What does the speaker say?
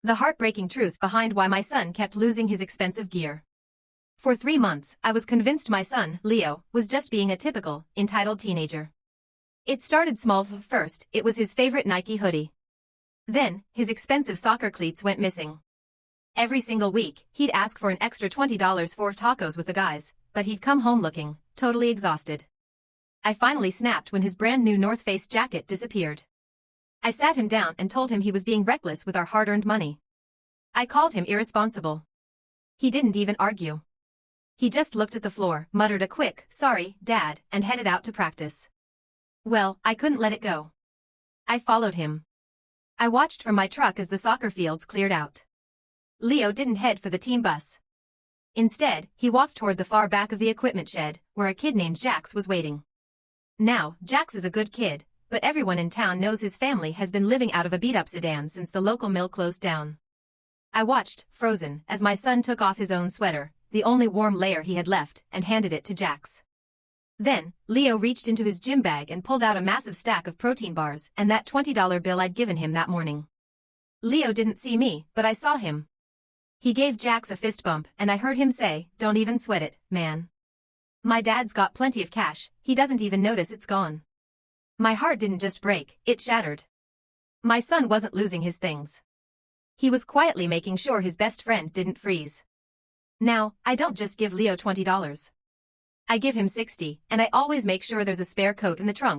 The heartbreaking truth behind why my son kept losing his expensive gear. For 3 months, I was convinced my son, Leo, was just being a typical, entitled teenager. It started small. First, it was his favorite Nike hoodie. Then, his expensive soccer cleats went missing. Every single week, he'd ask for an extra $20 for tacos with the guys, but he'd come home looking totally exhausted. I finally snapped when his brand new North Face jacket disappeared. I sat him down and told him he was being reckless with our hard-earned money. I called him irresponsible. He didn't even argue. He just looked at the floor, muttered a quick, "Sorry, Dad," and headed out to practice. Well, I couldn't let it go. I followed him. I watched from my truck as the soccer fields cleared out. Leo didn't head for the team bus. Instead, he walked toward the far back of the equipment shed, where a kid named Jax was waiting. Now, Jax is a good kid, but everyone in town knows his family has been living out of a beat-up sedan since the local mill closed down. I watched, frozen, as my son took off his own sweater, the only warm layer he had left, and handed it to Jax. Then, Leo reached into his gym bag and pulled out a massive stack of protein bars and that $20 bill I'd given him that morning. Leo didn't see me, but I saw him. He gave Jax a fist bump, and I heard him say, "Don't even sweat it, man. My dad's got plenty of cash, he doesn't even notice it's gone." My heart didn't just break, it shattered. My son wasn't losing his things. He was quietly making sure his best friend didn't freeze. Now, I don't just give Leo $20. I give him $60, and I always make sure there's a spare coat in the trunk.